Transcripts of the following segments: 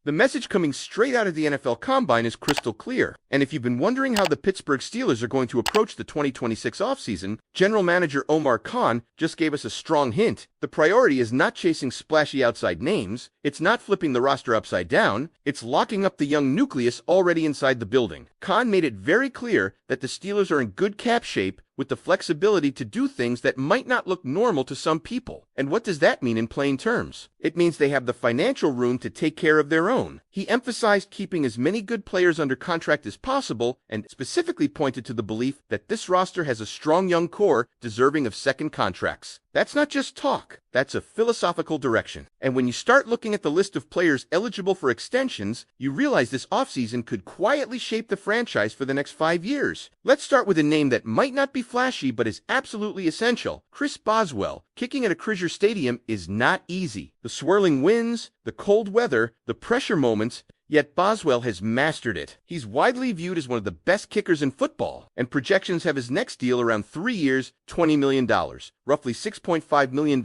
The message coming straight out of the NFL Combine is crystal clear. And if you've been wondering how the Pittsburgh Steelers are going to approach the 2026 offseason, General Manager Omar Khan just gave us a strong hint. The priority is not chasing splashy outside names, it's not flipping the roster upside down, it's locking up the young nucleus already inside the building. Khan made it very clear that the Steelers are in good cap shape with the flexibility to do things that might not look normal to some people. And what does that mean in plain terms? It means they have the financial room to take care of their own. He emphasized keeping as many good players under contract as possible and specifically pointed to the belief that this roster has a strong young core deserving of second contracts. That's not just talk, that's a philosophical direction. And when you start looking at the list of players eligible for extensions, you realize this offseason could quietly shape the franchise for the next 5 years. Let's start with a name that might not be flashy but is absolutely essential. Chris Boswell. Kicking at a Crizier Stadium is not easy. The swirling winds, the cold weather, the pressure moments, yet Boswell has mastered it. He's widely viewed as one of the best kickers in football, and projections have his next deal around 3 years, $20 million, roughly $6.5 million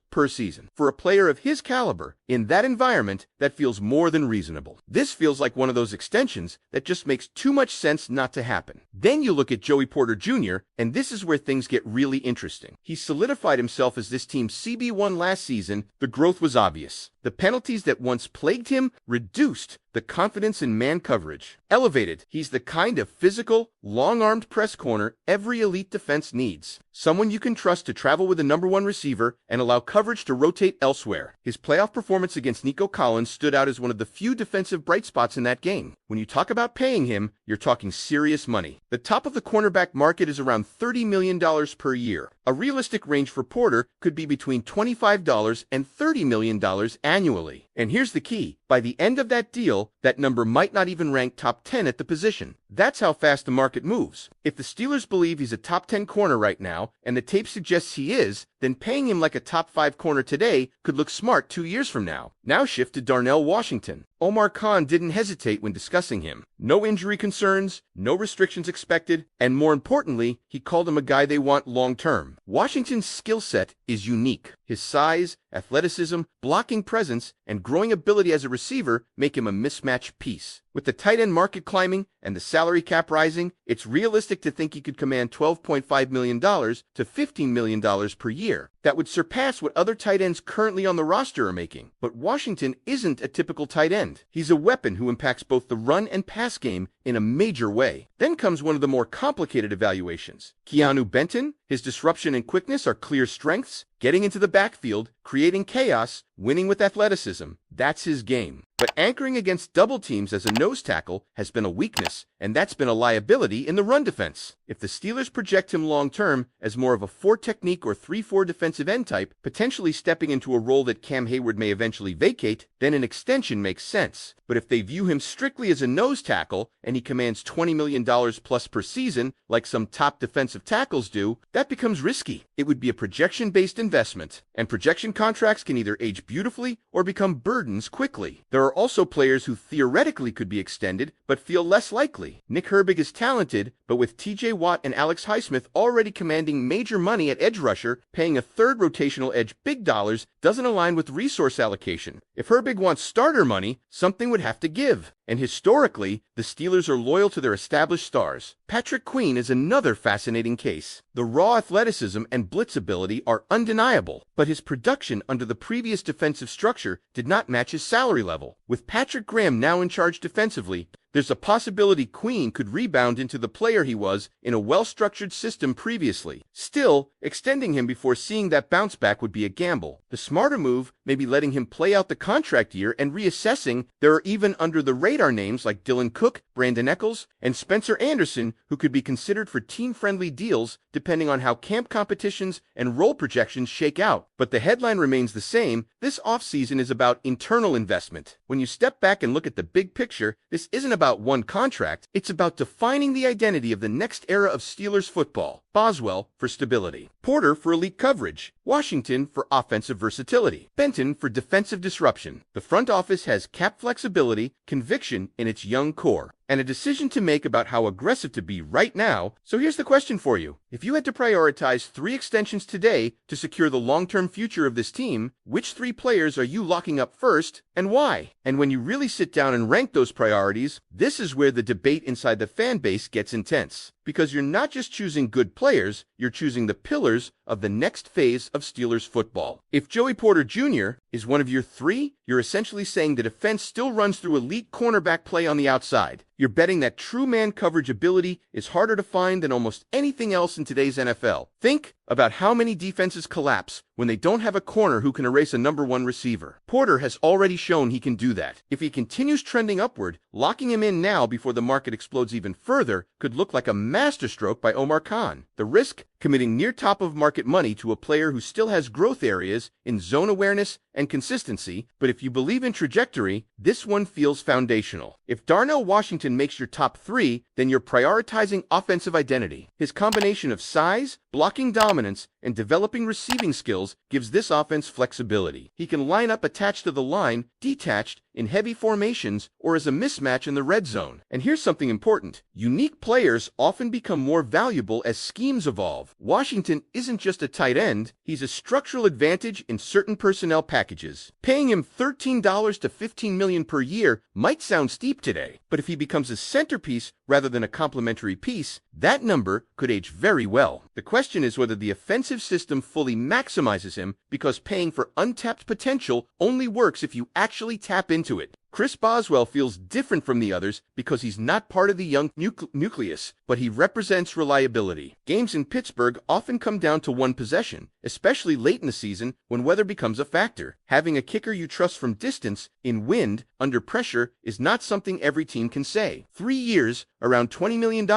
per season. For a player of his caliber, in that environment, that feels more than reasonable. This feels like one of those extensions that just makes too much sense not to happen. Then you look at Joey Porter Jr., and this is where things get really interesting. He solidified himself as this team's CB1 last season. The growth was obvious. The penalties that once plagued him reduced. The confidence in man coverage elevated. He's the kind of physical, long-armed press corner every elite defense needs. Someone you can trust to travel with the #1 receiver and allow coverage to rotate elsewhere. His playoff performance against Nico Collins stood out as one of the few defensive bright spots in that game. When you talk about paying him, you're talking serious money. The top of the cornerback market is around $30 million per year. A realistic range for Porter could be between $25 and $30 million annually. And here's the key. By the end of that deal, that number might not even rank top 10 at the position. That's how fast the market moves. If the Steelers believe he's a top 10 corner right now, and the tape suggests he is, then paying him like a top 5 corner today could look smart 2 years from now. Now shift to Darnell Washington. Omar Khan didn't hesitate when discussing him. No injury concerns, no restrictions expected, and more importantly, he called him a guy they want long-term. Washington's skill set is unique. His size, athleticism, blocking presence, and growing ability as a receiver make him a mismatch piece. With the tight end market climbing and the salary cap rising, it's realistic to think he could command $12.5 million to $15 million per year. That would surpass what other tight ends currently on the roster are making. But Washington isn't a typical tight end. He's a weapon who impacts both the run and pass game in a major way. Then comes one of the more complicated evaluations. Keanu Benton, his disruption and quickness are clear strengths. Getting into the backfield, creating chaos, winning with athleticism, that's his game. But anchoring against double teams as a nose tackle has been a weakness, and that's been a liability in the run defense. If the Steelers project him long-term as more of a 4-technique or 3-4 defensive end type, potentially stepping into a role that Cam Hayward may eventually vacate, then an extension makes sense. But if they view him strictly as a nose tackle, and he commands $20 million plus per season, like some top defensive tackles do, that becomes risky. It would be a projection-based investment, and projection contracts can either age beautifully or become burdens quickly. There are also players who theoretically could be extended, but feel less likely. Nick Herbig is talented, but with TJ Watt and Alex Highsmith already commanding major money at edge rusher, paying a third rotational edge big dollars doesn't align with resource allocation. If Herbig wants starter money, something would have to give. And historically, the Steelers are loyal to their established stars. Patrick Queen is another fascinating case. The raw athleticism and blitz ability are undeniable, but his production under the previous defensive structure did not match his salary level. With Patrick Graham now in charge defensively, there's a possibility Queen could rebound into the player he was in a well-structured system previously. Still, extending him before seeing that bounce back would be a gamble. The smarter move may be letting him play out the contract year and reassessing. There are even under-the-radar names like Dylan Cook, Brandon Eccles, and Spencer Anderson who could be considered for team-friendly deals depending on how camp competitions and role projections shake out. But the headline remains the same. This offseason is about internal investment. When you step back and look at the big picture, this isn't about one contract, it's about defining the identity of the next era of Steelers football. Boswell for stability, Porter for elite coverage, Washington for offensive versatility, Benton for defensive disruption. The front office has cap flexibility, conviction in its young core, and a decision to make about how aggressive to be right now. So here's the question for you. If you had to prioritize 3 extensions today to secure the long-term future of this team, which 3 players are you locking up first and why? And when you really sit down and rank those priorities, this is where the debate inside the fan base gets intense. Because you're not just choosing good players, you're choosing the pillars of the next phase of Steelers football. If Joey Porter Jr. is one of your 3, you're essentially saying the defense still runs through elite cornerback play on the outside. You're betting that true man coverage ability is harder to find than almost anything else in today's NFL. Think about how many defenses collapse when they don't have a corner who can erase a #1 receiver. Porter has already shown he can do that. If he continues trending upward, locking him in now before the market explodes even further could look like a masterstroke by Omar Khan. The risk? Committing near top of market money to a player who still has growth areas in zone awareness and consistency, but if you believe in trajectory, this one feels foundational. If Darnell Washington makes your top 3, then you're prioritizing offensive identity. His combination of size, blocking dominance, and developing receiving skills gives this offense flexibility. He can line up attached to the line, detached, in heavy formations, or as a mismatch in the red zone. And here's something important. Unique players often become more valuable as schemes evolve. Washington isn't just a tight end, he's a structural advantage in certain personnel packages. Paying him $13 to $15 million per year might sound steep today, but if he becomes a centerpiece rather than a complementary piece, that number could age very well. The question is whether the offensive system fully maximizes him, because paying for untapped potential only works if you actually tap into it. Chris Boswell feels different from the others because he's not part of the young nucleus, but he represents reliability. Games in Pittsburgh often come down to one possession, especially late in the season when weather becomes a factor. Having a kicker you trust from distance, in wind, under pressure, is not something every team can say. 3 years, around $20 million,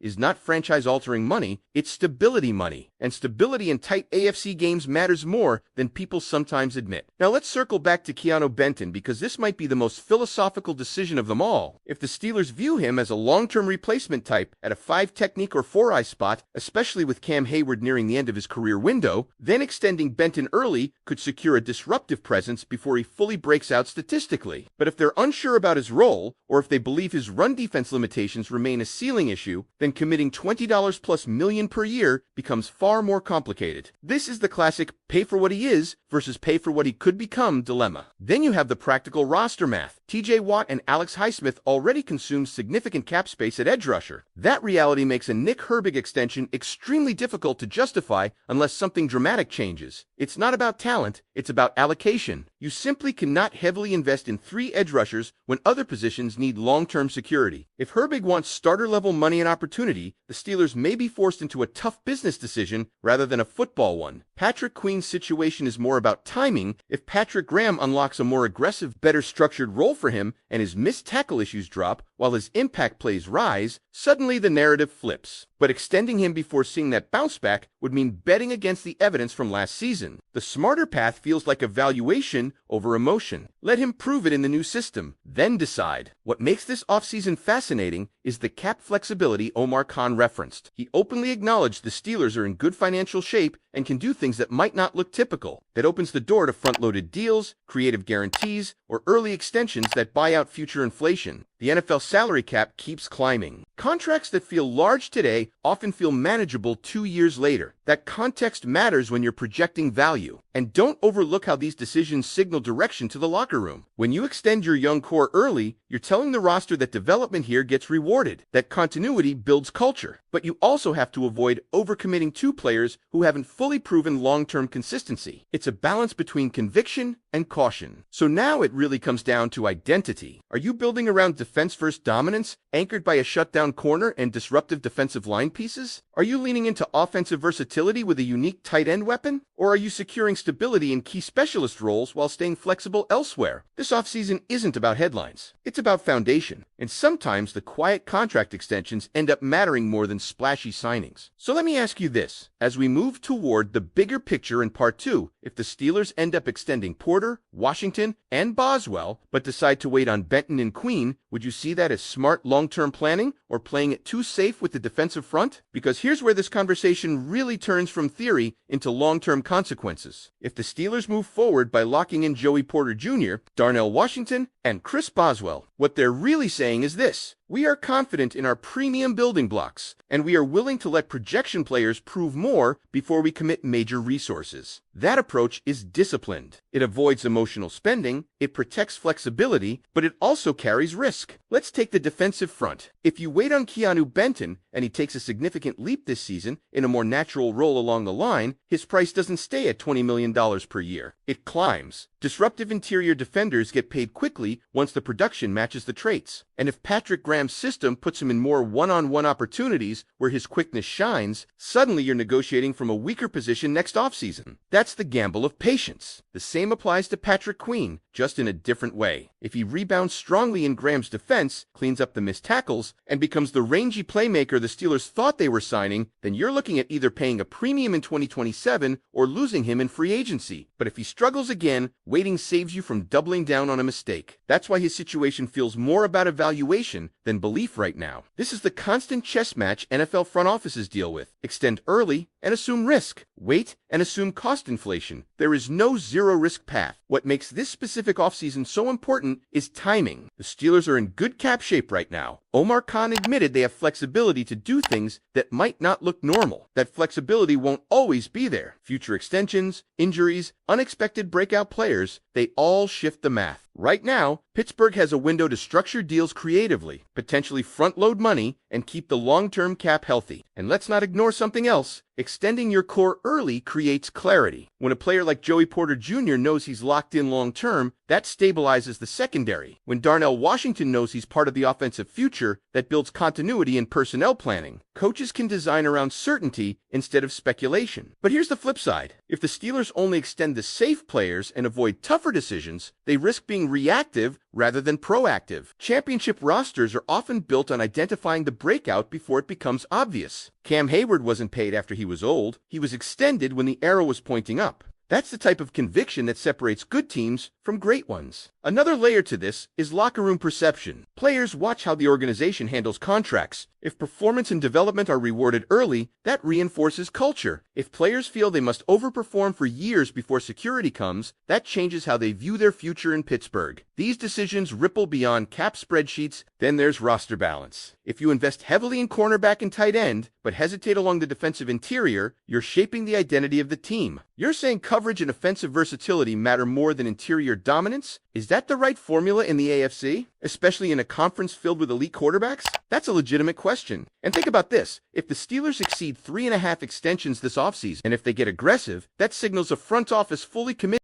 is not franchise-altering money, it's stability money. And stability in tight AFC games matters more than people sometimes admit. Now let's circle back to Keanu Benton, because this might be the most philosophical decision of them all. If the Steelers view him as a long-term replacement type at a 5 technique or 4-eye spot, especially with Cam Hayward nearing the end of his career window, then extending Benton early could secure a disruptive presence before he fully breaks out statistically. But if they're unsure about his role, or if they believe his run defense limitations remain a ceiling issue, then committing $20+ million per year becomes far more complicated. This is the classic pay for what he is versus pay for what he could become dilemma. Then you have the practical roster math. TJ Watt and Alex Highsmith already consume significant cap space at edge rusher. That reality makes a Nick Herbig extension extremely difficult to justify unless something dramatic changes. It's not about talent, it's about allocation. You simply cannot heavily invest in 3 edge rushers when other positions need long-term security. If Herbig wants starter-level money and opportunity, the Steelers may be forced into a tough business decision rather than a football one. Patrick Queen's situation is more about timing. If Patrick Graham unlocks a more aggressive, better structured role for him and his missed tackle issues drop while his impact plays rise, suddenly the narrative flips. But extending him before seeing that bounce back would mean betting against the evidence from last season. The smarter path feels like evaluation over emotion. Let him prove it in the new system, then decide. What makes this offseason fascinating is the cap flexibility Omar Khan referenced. He openly acknowledged the Steelers are in good financial shape and can do things that might not look typical. That opens the door to front-loaded deals, creative guarantees, or early extensions that buy out future inflation. The NFL salary cap keeps climbing. Contracts that feel large today often feel manageable 2 years later. That context matters when you're projecting value. And don't overlook how these decisions signal direction to the locker room. When you extend your young core early, you're telling the roster that development here gets rewarded, that continuity builds culture. But you also have to avoid overcommitting to players who haven't fully proven long-term consistency. It's a balance between conviction and caution. So now it really comes down to identity. Are you building around defense-first dominance, anchored by a shutdown corner and disruptive defensive line pieces? Are you leaning into offensive versatility with a unique tight end weapon? Or are you securing stability in key specialist roles while staying flexible elsewhere? This offseason isn't about headlines. It's about foundation. And sometimes the quiet contract extensions end up mattering more than splashy signings. So let me ask you this. As we move toward the bigger picture in part 2, if the Steelers end up extending Porter, Washington, and Boswell, but decide to wait on Benton and Queen, would you see that as smart long-term planning or playing it too safe with the defensive front? Because here's where this conversation really turns from theory into long-term consequences. If the Steelers move forward by locking in Joey Porter Jr., Darnell Washington, and Chris Boswell, what they're really saying is this: We are confident in our premium building blocks, and we are willing to let projection players prove more before we commit major resources. That approach is disciplined. It avoids emotional spending, it protects flexibility, but it also carries risk. Let's take the defensive front. If you wait on Keanu Benton and he takes a significant leap this season in a more natural role along the line, his price doesn't stay at $20 million per year. It climbs. Disruptive interior defenders get paid quickly once the production matches the traits. And if Patrick Graham's system puts him in more one-on-one opportunities where his quickness shines, suddenly you're negotiating from a weaker position next offseason. That's the gamble of patience. The same applies to Patrick Queen, just in a different way. If he rebounds strongly in Graham's defense, cleans up the missed tackles, and becomes the rangy playmaker the Steelers thought they were signing, then you're looking at either paying a premium in 2027 or losing him in free agency. But if he struggles again, waiting saves you from doubling down on a mistake. That's why his situation feels more about evaluation than belief right now. This is the constant chess match NFL front offices deal with. Extend early and assume risk. Wait and assume cost inflation. There is no zero-risk path. What makes this specific offseason so important is timing. The Steelers are in good cap shape right now. Omar Khan admitted they have flexibility to do things that might not look normal. That flexibility won't always be there. Future extensions, injuries, unexpected breakout players, they all shift the math. Right now, Pittsburgh has a window to structure deals creatively, potentially front-load money, and keep the long-term cap healthy. And let's not ignore something else. Extending your core early creates clarity. When a player like Joey Porter Jr. knows he's locked in long-term, that stabilizes the secondary. When Darnell Washington knows he's part of the offensive future, that builds continuity in personnel planning. Coaches can design around certainty instead of speculation. But here's the flip side. If the Steelers only extend the safe players and avoid tougher decisions, they risk being reactive rather than proactive. Championship rosters are often built on identifying the breakout before it becomes obvious. Cam Hayward wasn't paid after he was old. He was extended when the arrow was pointing up. That's the type of conviction that separates good teams from great ones. Another layer to this is locker room perception. Players watch how the organization handles contracts. If performance and development are rewarded early, that reinforces culture. If players feel they must overperform for years before security comes, that changes how they view their future in Pittsburgh. These decisions ripple beyond cap spreadsheets. Then there's roster balance. If you invest heavily in cornerback and tight end, but hesitate along the defensive interior, you're shaping the identity of the team. You're saying coverage and offensive versatility matter more than interior dominance? Is that the right formula in the AFC? Especially in a conference filled with elite quarterbacks? That's a legitimate question. And think about this. If the Steelers exceed 3.5 extensions this offseason, and if they get aggressive, that signals a front office fully committed